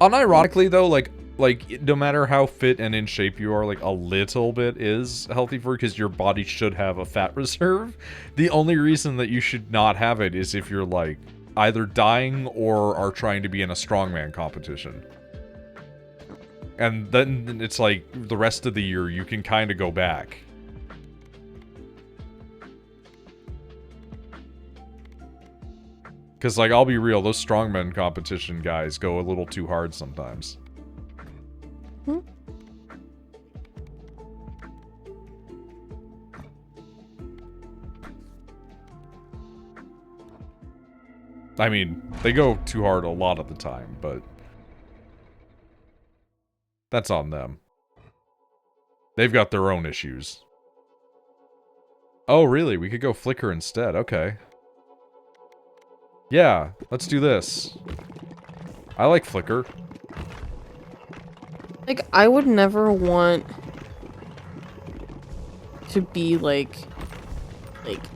Unironically, though, like, no matter how fit and in shape you are, like, a little bit is healthy for you, because your body should have a fat reserve. The only reason that you should not have it is if you're, like, either dying or are trying to be in a strongman competition. And then it's like, the rest of the year, you can kind of go back. Because, like, I'll be real, those strongman competition guys go a little too hard sometimes. Hmm? I mean, they go too hard a lot of the time, but that's on them. They've got their own issues. Oh, really? We could go Flicker instead. Okay. Yeah, let's do this. I like Flicker. Like, I would never want to be, like,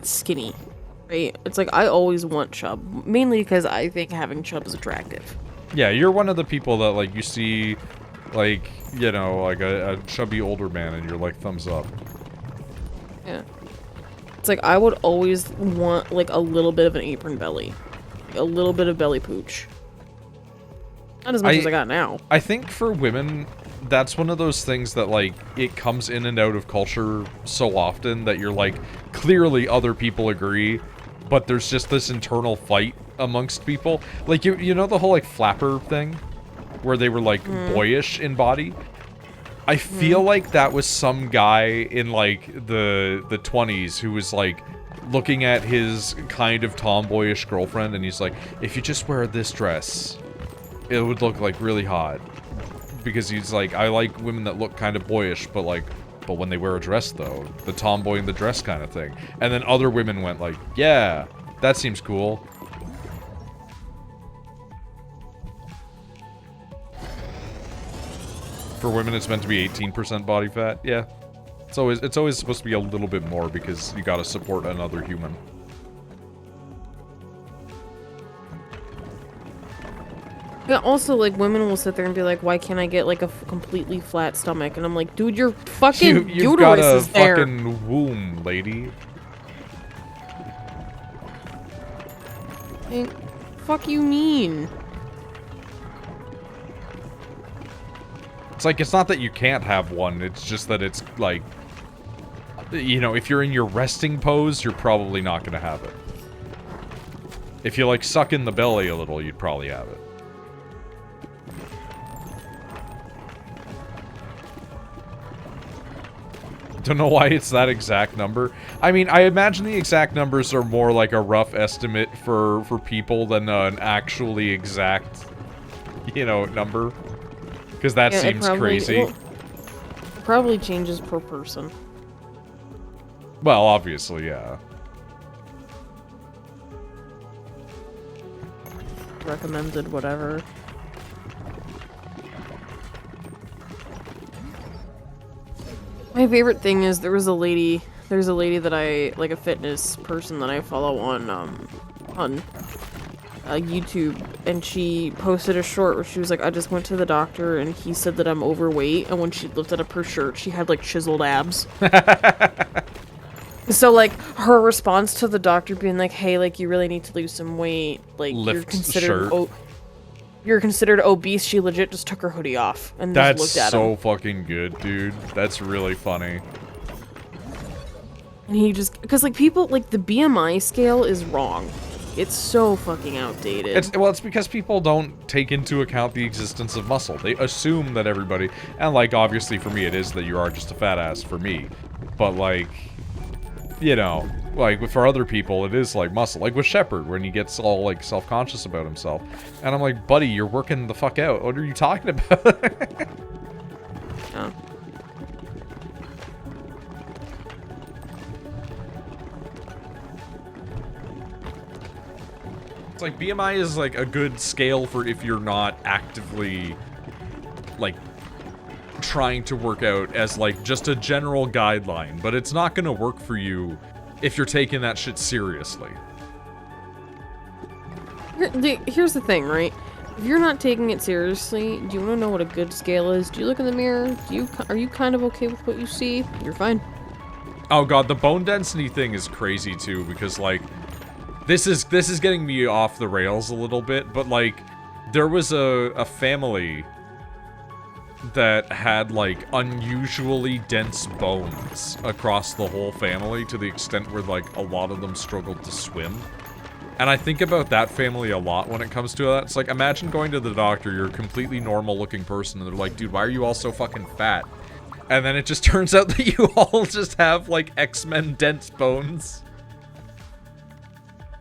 skinny, right? It's like, I always want chub. Mainly because I think having chub is attractive. Yeah, you're one of the people that, like, you see, like, you know, like a chubby older man and you're like, thumbs up. Yeah. It's like, I would always want, like, a little bit of an apron belly. A little bit of belly pooch. Not as much as I got now. I think for women, that's one of those things that, like, it comes in and out of culture so often that you're like, clearly other people agree, but there's just this internal fight amongst people. Like, you know the whole, like, flapper thing? Where they were, like, boyish in body? I feel like that was some guy in, like, the 20s who was, like, looking at his kind of tomboyish girlfriend, and he's like, if you just wear this dress, it would look, like, really hot. Because he's like, I like women that look kind of boyish, but, like, but when they wear a dress, though, the tomboy in the dress kind of thing. And then other women went like, yeah, that seems cool. For women, it's meant to be 18% body fat. Yeah. It's always supposed to be a little bit more because you gotta support another human. Yeah, also, like, women will sit there and be like, why can't I get, like, a completely flat stomach? And I'm like, dude, your fucking You've got uterus a is there. fucking womb, lady. Like, fuck you mean? It's like, it's not that you can't have one, it's just that it's, like, you know, if you're in your resting pose, you're probably not gonna have it. If you, like, suck in the belly a little, you'd probably have it. Don't know why it's that exact number. I mean, I imagine the exact numbers are more like a rough estimate for people than an actually exact, you know, number. Because that seems crazy. Well, it probably changes per person. Well, obviously, yeah. Recommended, whatever. My favorite thing is there's a lady that I, like, a fitness person that I follow on YouTube, and she posted a short where she was like, I just went to the doctor and he said that I'm overweight, and when she lifted up her shirt, she had, like, chiseled abs. So, like, her response to the doctor being like, hey, like, you really need to lose some weight, like, you're considered obese, she legit just took her hoodie off and just looked at him. That's so fucking good, dude. That's really funny. And he just, because, like, people, like, the BMI scale is wrong. It's so fucking outdated. It's because people don't take into account the existence of muscle. They assume that everybody, and, like, obviously for me it is that you are just a fat ass for me. But, like, you know, like, for other people, it is, like, muscle. Like, with Shepard, when he gets all, like, self-conscious about himself. And I'm like, buddy, you're working the fuck out. What are you talking about? Yeah. It's like, BMI is, like, a good scale for if you're not actively, like, trying to work out as, like, just a general guideline. But it's not gonna work for you if you're taking that shit seriously. Here's the thing, right? If you're not taking it seriously, do you want to know what a good scale is? Do you look in the mirror? Are you kind of okay with what you see? You're fine. Oh god, the bone density thing is crazy too, because like this is getting me off the rails a little bit, but like there was a family that had like unusually dense bones across the whole family to the extent where like a lot of them struggled to swim. And I think about that family a lot when it comes to that. It's like, imagine going to the doctor, you're a completely normal looking person, and they're like, dude, why are you all so fucking fat? And then it just turns out that you all just have, like, X-Men dense bones.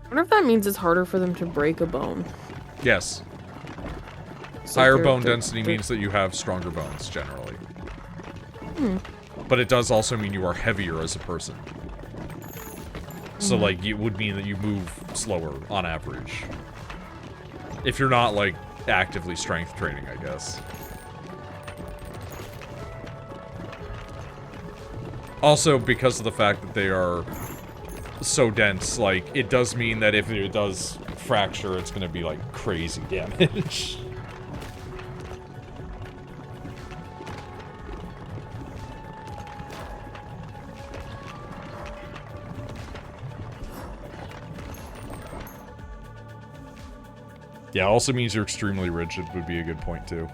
I wonder if that means it's harder for them to break a bone. Yes. So Higher bone density means that you have stronger bones, generally. But it does also mean you are heavier as a person. So, like, it would mean that you move slower, on average. If you're not, like, actively strength training, I guess. Also, because of the fact that they are so dense, like, it does mean that if it does fracture, it's gonna be, like, crazy damage. Yeah, also means you're extremely rigid would be a good point, too.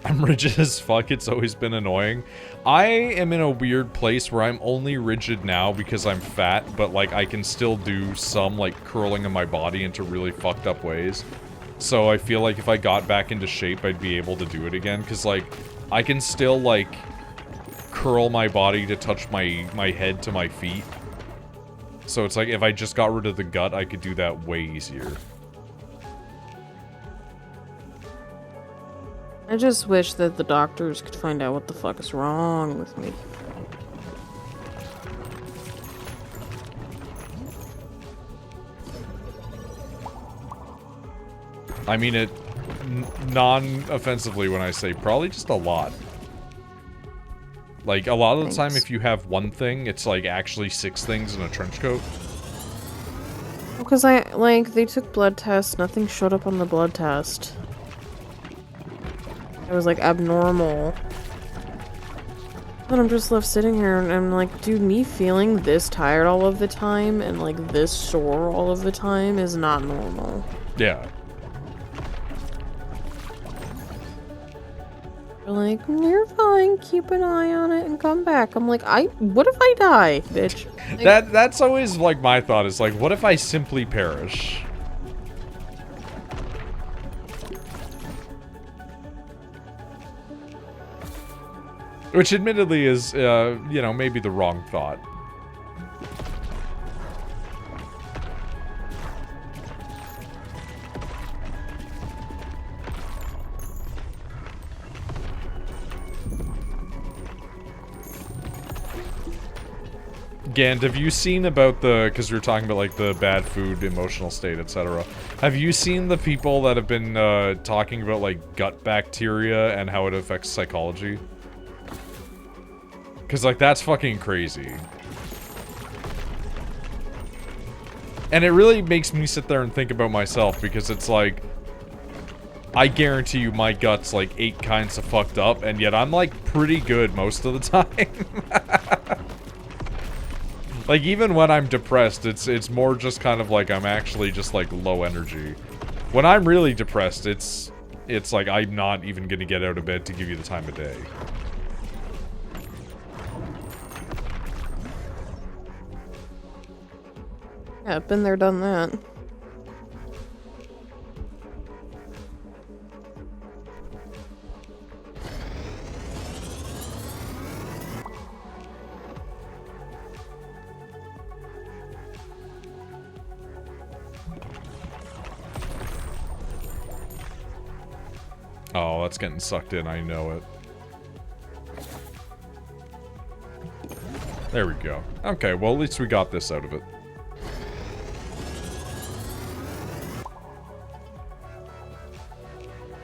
I'm rigid as fuck, it's always been annoying. I am in a weird place where I'm only rigid now because I'm fat, but, like, I can still do some, like, curling of my body into really fucked up ways. So I feel like if I got back into shape, I'd be able to do it again, because, like, I can still, like, curl my body to touch my head to my feet. So it's like, if I just got rid of the gut, I could do that way easier. I just wish that the doctors could find out what the fuck is wrong with me. I mean it non-offensively when I say probably just a lot. Like, a lot of the time, if you have one thing, it's like actually 6 things in a trench coat. Because they took blood tests, nothing showed up on the blood test. It was, like, abnormal. Then I'm just left sitting here, and I'm like, dude, me feeling this tired all of the time, and, like, this sore all of the time is not normal. Yeah. They're like, you're fine, keep an eye on it and come back. I'm like, what if I die, bitch? Like, That's always, like, my thought is, like, what if I simply perish? Which admittedly is, you know, maybe the wrong thought. Gand, have you seen about because we were talking about, like, the bad food, emotional state, etc. Have you seen the people that have been, talking about, like, gut bacteria and how it affects psychology? Because, like, that's fucking crazy. And it really makes me sit there and think about myself, because it's like, I guarantee you my gut's, like, 8 kinds of fucked up, and yet I'm, like, pretty good most of the time. Like, even when I'm depressed, it's more just kind of like I'm actually just, like, low energy. When I'm really depressed, it's like I'm not even gonna get out of bed to give you the time of day. yeah, I've been there, done that. Oh, that's getting sucked in, I know it. There we go. Okay, well, at least we got this out of it.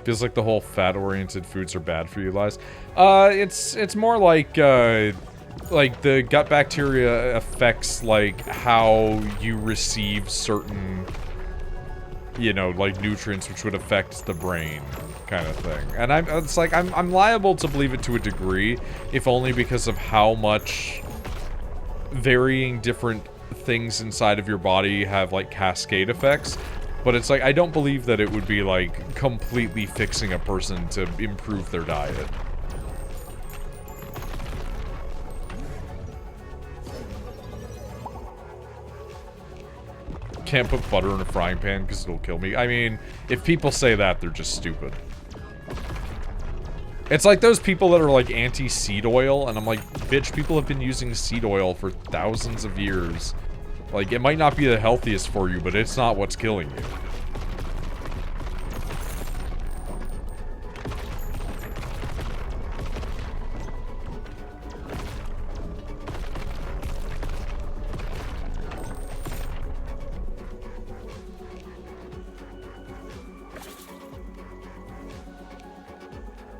Feels like the whole fat-oriented foods are bad for you lies. It's more like like, the gut bacteria affects, like, how you receive certain, you know, like, nutrients, which would affect the brain, kind of thing. And it's like, I'm liable to believe it to a degree, if only because of how much varying different things inside of your body have, like, cascade effects. But it's like, I don't believe that it would be, like, completely fixing a person to improve their diet. Can't put butter in a frying pan because it'll kill me. I mean, if people say that, they're just stupid. It's like those people that are like anti-seed oil, and I'm like, bitch, people have been using seed oil for thousands of years. Like, it might not be the healthiest for you, but it's not what's killing you.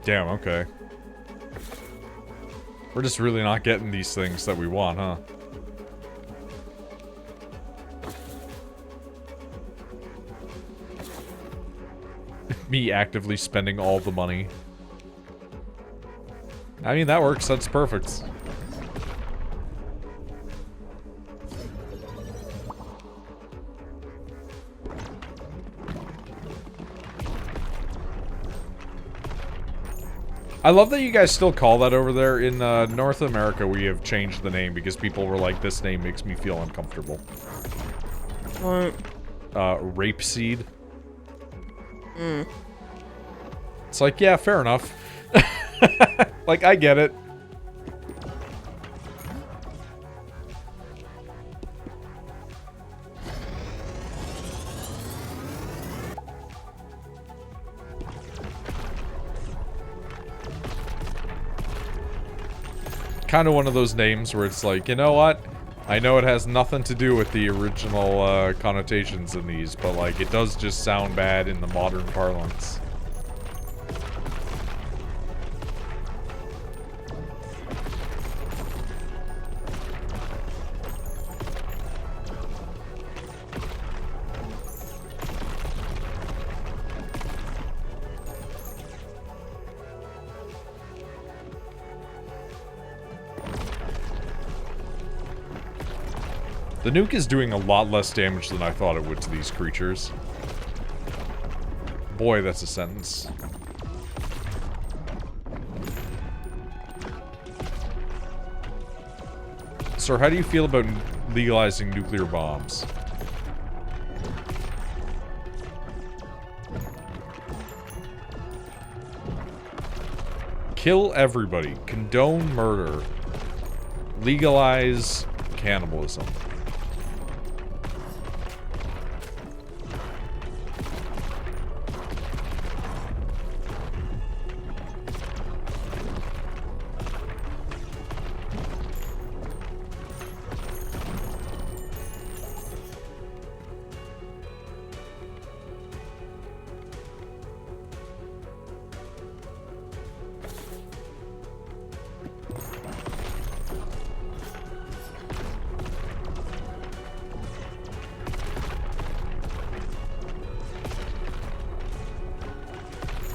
Damn, okay. We're just really not getting these things that we want, huh? Me actively spending all the money. I mean, that works. That's perfect. I love that you guys still call that over there. In North America, we have changed the name because people were like, this name makes me feel uncomfortable. What? Rapeseed. It's like, yeah, fair enough. Like, I get it. Kind of one of those names where it's like, you know what? I know it has nothing to do with the original connotations in these, but like, it does just sound bad in the modern parlance. The nuke is doing a lot less damage than I thought it would to these creatures. Boy, that's a sentence. Sir, how do you feel about legalizing nuclear bombs? Kill everybody. Condone murder. Legalize cannibalism.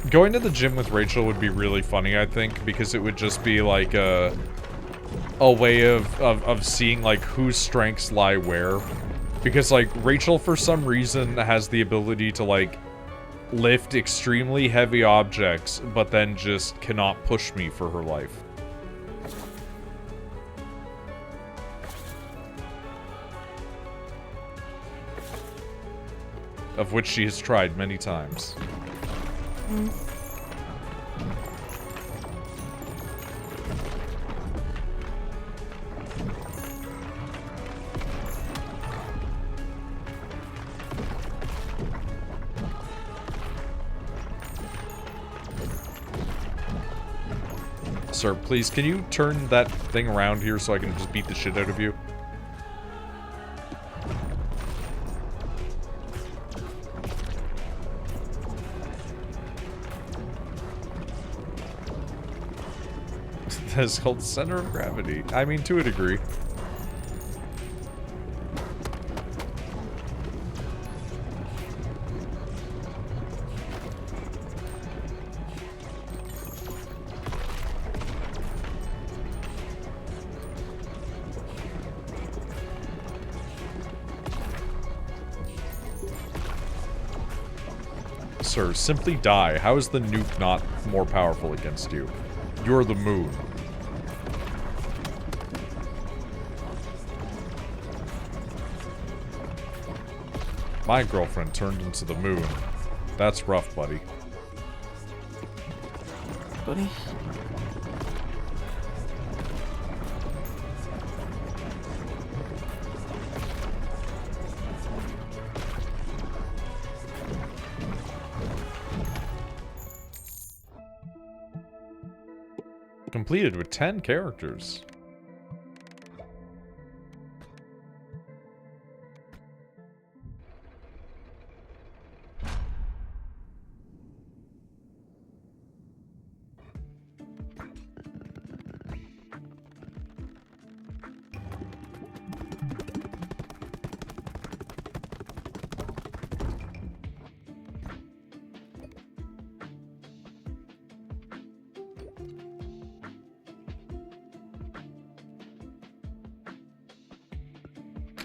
Going to the gym with Rachel would be really funny, I think, because it would just be like a way of seeing like whose strengths lie where. Because like Rachel for some reason has the ability to like lift extremely heavy objects, but then just cannot push me for her life. Of which she has tried many times. Sir, please, can you turn that thing around here so I can just beat the shit out of you? That's called center of gravity. I mean, to a degree. Sir, simply die. How is the nuke not more powerful against you? You're the moon. My girlfriend turned into the moon. That's rough, buddy. Buddy. Completed with 10 characters.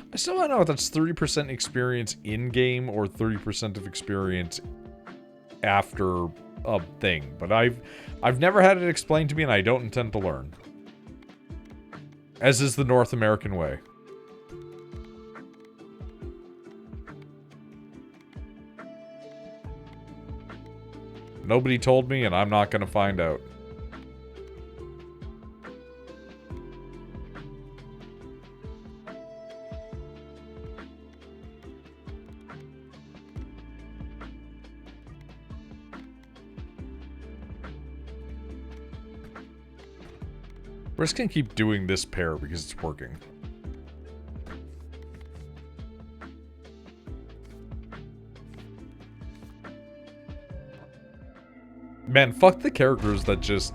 I still don't know if that's 30% experience in-game or 30% of experience after a thing, but I've never had it explained to me and I don't intend to learn. As is the North American way. Nobody told me and I'm not gonna find out. We're just gonna keep doing this pair because it's working. Man, fuck the characters that just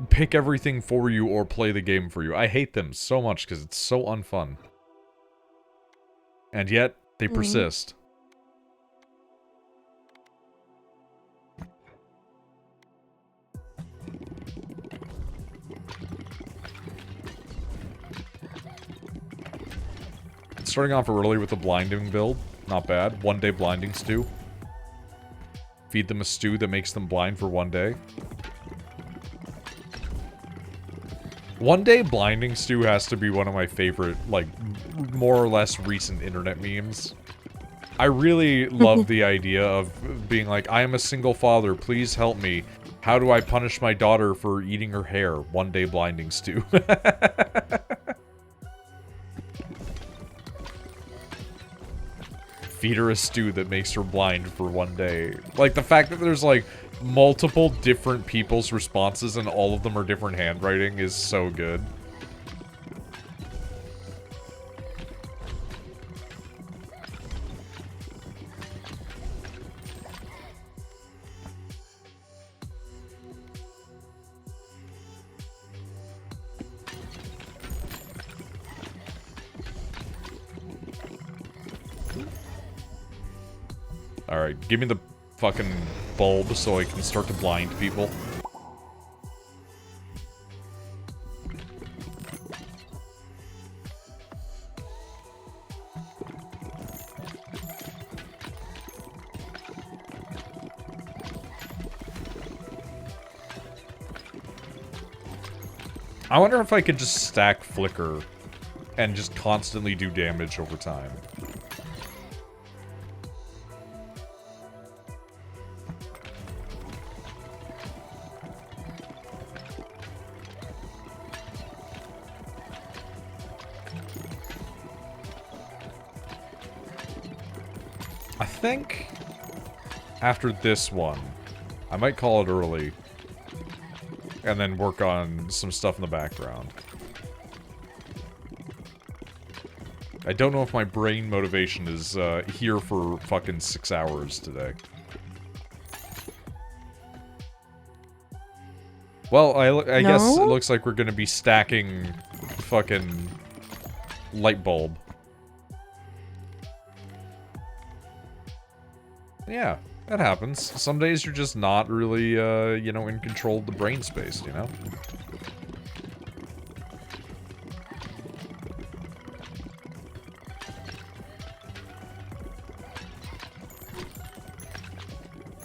pick everything for you or play the game for you. I hate them so much because it's so unfun. And yet, they persist. Starting off early with a blinding build, not bad. 1 day blinding stew. Feed them a stew that makes them blind for 1 day. 1 day blinding stew has to be one of my favorite, like, more or less recent internet memes. I really love the idea of being like, I am a single father, please help me. How do I punish my daughter for eating her hair? 1 day blinding stew. Feed her a stew that makes her blind for 1 day. Like, the fact that there's, like, multiple different people's responses and all of them are different handwriting is so good. Alright, give me the fucking bulb so I can start to blind people. I wonder if I could just stack Flicker and just constantly do damage over time. I think after this one, I might call it early and then work on some stuff in the background. I don't know if my brain motivation is here for fucking 6 hours today. Well, I guess it No? looks like we're gonna be stacking fucking light bulb. Yeah, that happens. Some days you're just not really, you know, in control of the brain space, you know?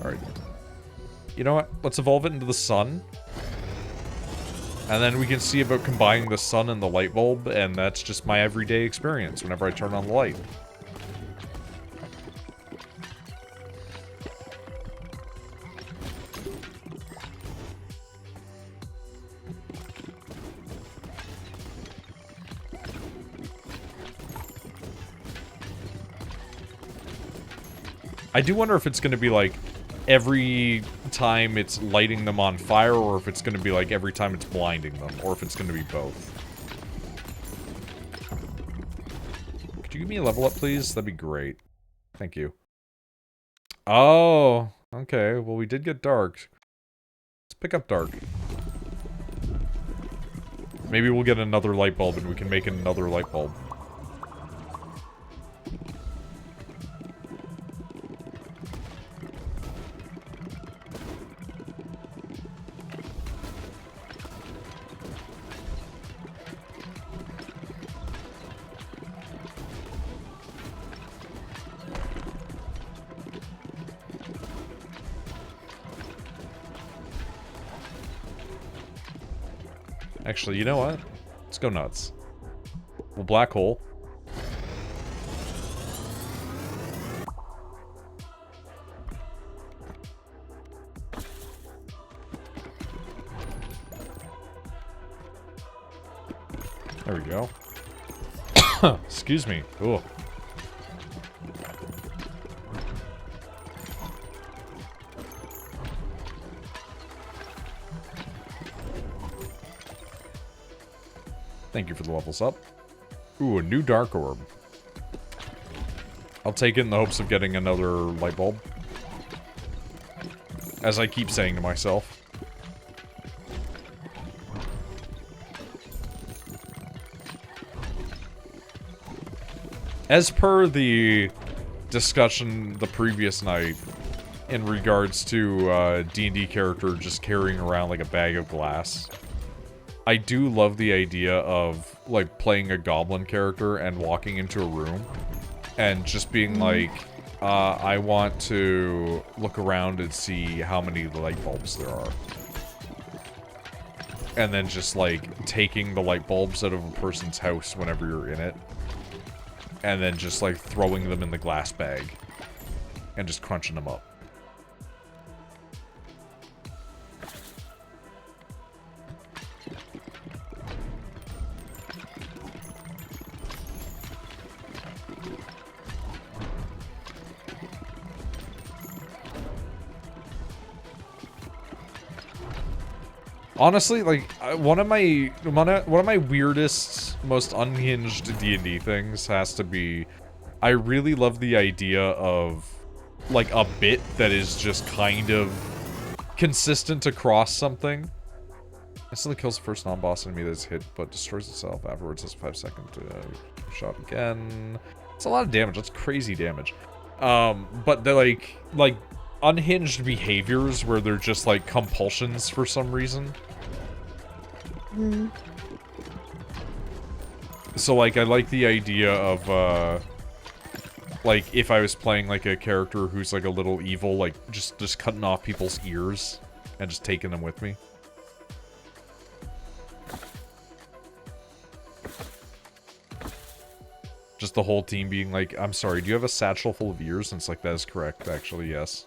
Alright. You know what? Let's evolve it into the sun. And then we can see about combining the sun and the light bulb, and that's just my everyday experience whenever I turn on the light. I do wonder if it's going to be like every time it's lighting them on fire, or if it's going to be like every time it's blinding them, or if it's going to be both. Could you give me a level up, please? That'd be great. Thank you. Oh, okay. Well, we did get dark. Let's pick up dark. Maybe we'll get another light bulb and we can make another light bulb. Actually, you know what? Let's go nuts. Well, black hole. There we go. Excuse me. Ooh. Thank you for the levels up. Ooh, a new dark orb. I'll take it in the hopes of getting another light bulb. As I keep saying to myself. As per the discussion the previous night in regards to D&D character just carrying around like a bag of glass, I do love the idea of like playing a goblin character and walking into a room and just being like, I want to look around and see how many light bulbs there are. And then just like taking the light bulbs out of a person's house whenever you're in it. And then just like throwing them in the glass bag. And just crunching them up. Honestly, like one of my weirdest, most unhinged D&D things has to be, I really love the idea of like a bit that is just kind of consistent across something. Instantly kills the first non-boss enemy that's hit, but destroys itself afterwards. Has 5 seconds to shot again. It's a lot of damage. That's crazy damage. But they're like unhinged behaviors where they're just like compulsions for some reason. So like I like the idea of like if I was playing like a character who's like a little evil, like just cutting off people's ears and just taking them with me. Just the whole team being like, I'm sorry, do you have a satchel full of ears? And it's like, that is correct, actually, yes.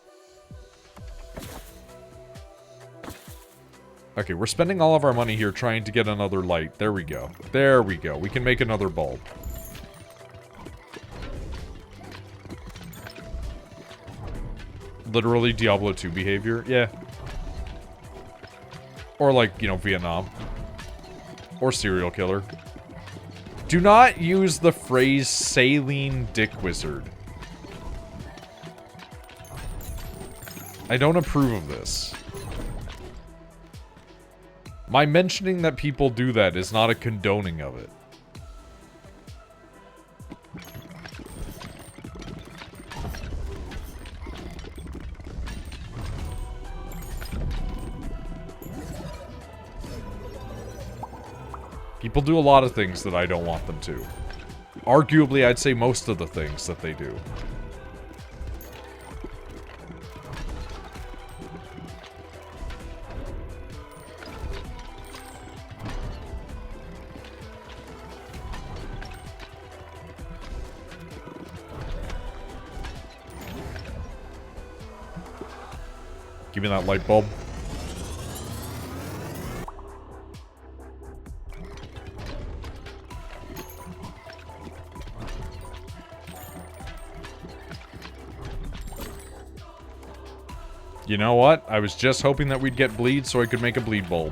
Okay, we're spending all of our money here trying to get another light. There we go. There we go. We can make another bulb. Literally Diablo 2 behavior. Yeah. Or like, you know, Vietnam. Or serial killer. Do not use the phrase saline dick wizard. I don't approve of this. My mentioning that people do that is not a condoning of it. People do a lot of things that I don't want them to. Arguably, I'd say most of the things that they do. Give me that light bulb. You know what? I was just hoping that we'd get bleed so I could make a bleed bulb.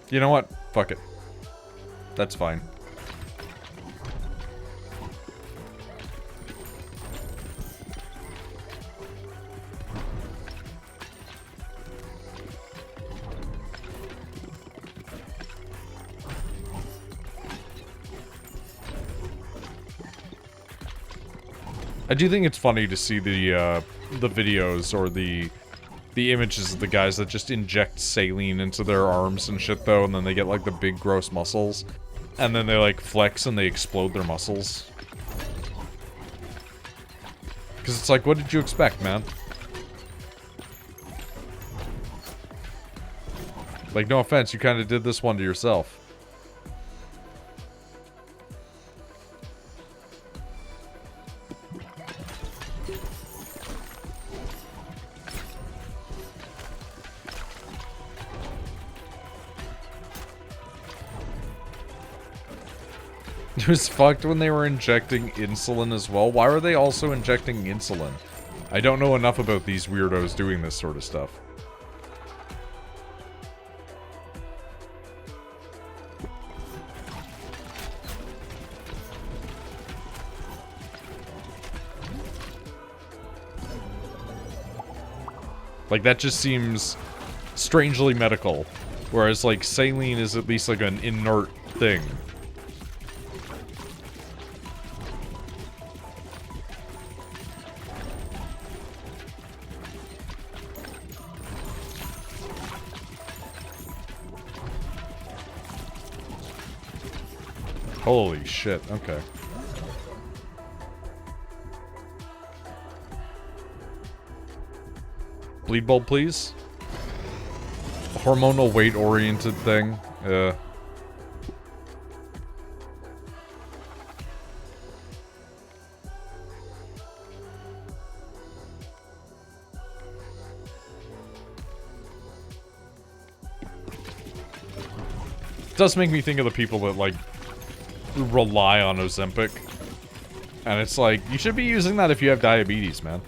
You know what? Fuck it. That's fine. I do think it's funny to see the videos or the images of the guys that just inject saline into their arms and shit, though, and then they get, like, the big, gross muscles. And then they, like, flex and they explode their muscles. Because it's like, what did you expect, man? Like, no offense, you kind of did this one to yourself. It was fucked when they were injecting insulin as well. Why were they also injecting insulin? I don't know enough about these weirdos doing this sort of stuff. Like, that just seems strangely medical. Whereas, like, saline is at least, like, an inert thing. Holy shit, okay. Bleed bulb, please. Hormonal weight-oriented thing. It does make me think of the people that, like, rely on Ozempic. And it's like, you should be using that if you have diabetes, man.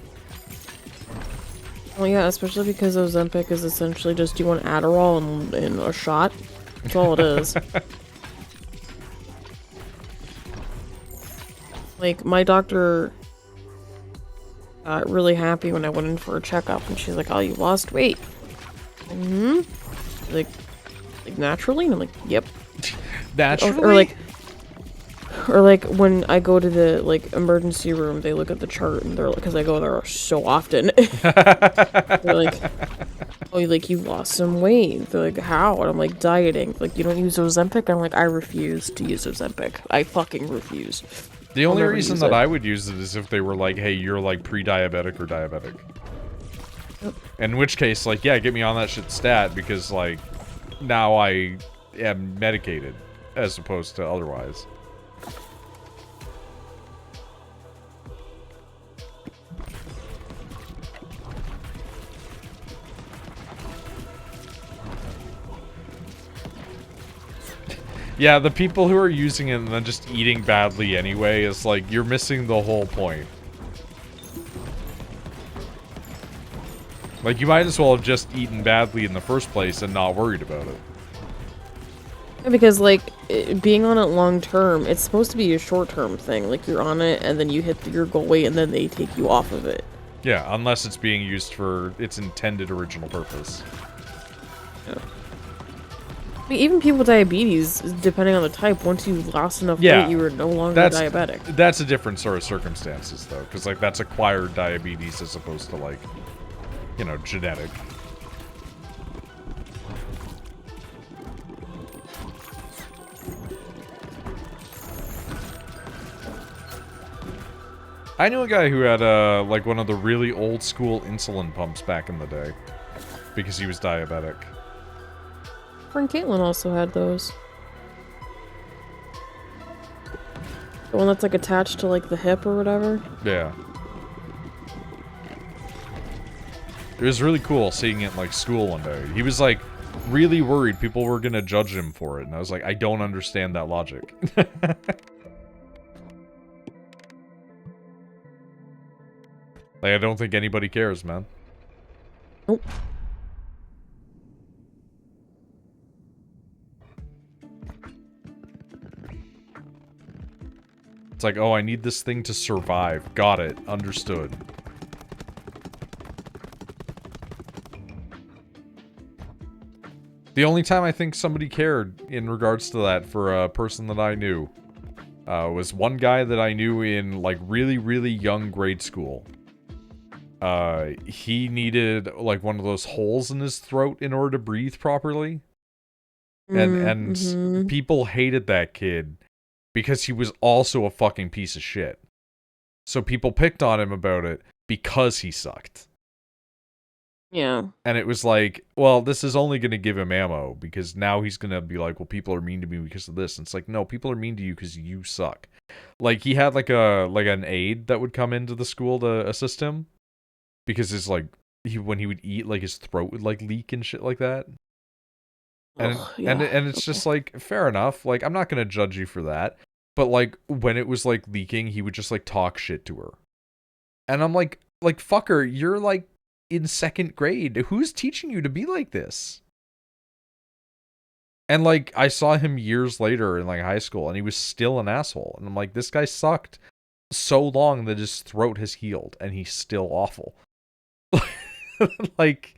Well, yeah, especially because Ozempic is essentially just, you want Adderall and a shot? That's all it is. Like, my doctor got really happy when I went in for a checkup, and she's like, oh, you lost weight. Mm-hmm. Like naturally? And I'm like, yep. Naturally? Or like when I go to the like emergency room, they look at the chart and they're like, because I go there so often. They're like, oh, like you lost some weight. They're like, how? And I'm like, dieting. Like, you don't use Ozempic? I'm like, I refuse to use Ozempic. I fucking refuse. The only reason that I would use it is if they were like, hey, you're like pre-diabetic or diabetic. Yep. In which case, like, yeah, get me on that shit stat because like now I am medicated as opposed to otherwise. Yeah, the people who are using it and then just eating badly anyway is like, you're missing the whole point. Like, you might as well have just eaten badly in the first place and not worried about it. Yeah, because, like, being on it long term, it's supposed to be a short term thing. Like, you're on it, and then you hit your goal weight, and then they take you off of it. Yeah, unless it's being used for its intended original purpose. Yeah. I mean, even people with diabetes, depending on the type, once you lost enough Yeah, weight, you were no longer diabetic. That's a different sort of circumstances, though, because, like, that's acquired diabetes as opposed to, like, you know, genetic. I knew a guy who had, like, one of the really old-school insulin pumps back in the day, because he was diabetic. Friend Caitlin also had those. The one that's, like, attached to, like, the hip or whatever. Yeah. It was really cool seeing it in, like, school one day. He was, like, really worried people were gonna judge him for it, and I was like, I don't understand that logic. Like, I don't think anybody cares, man. Nope. It's like, oh, I need this thing to survive. Got it. Understood. The only time I think somebody cared in regards to that for a person that I knew was one guy that I knew in, like, really, really young grade school. He needed, like, one of those holes in his throat in order to breathe properly. And people hated that kid because he was also a fucking piece of shit. So people picked on him about it because he sucked. Yeah. And it was like, well, this is only going to give him ammo because now he's going to be like, well, people are mean to me because of this. And it's like, no, people are mean to you because you suck. Like, he had like an aide that would come into the school to assist him because his, like, when he would eat, like, his throat would, like, leak and shit like that. And Ugh, yeah. and it's just like, fair enough. Like, I'm not going to judge you for that. But, like, when it was, like, leaking, he would just, like, talk shit to her. And I'm like, fucker, you're, like, in 2nd grade. Who's teaching you to be like this? And, like, I saw him years later in, like, high school, and he was still an asshole. And I'm like, this guy sucked so long that his throat has healed, and he's still awful. Like,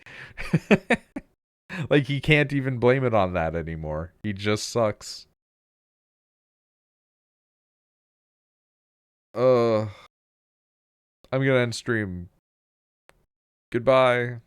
like, he can't even blame it on that anymore. He just sucks. I'm gonna end stream. Goodbye.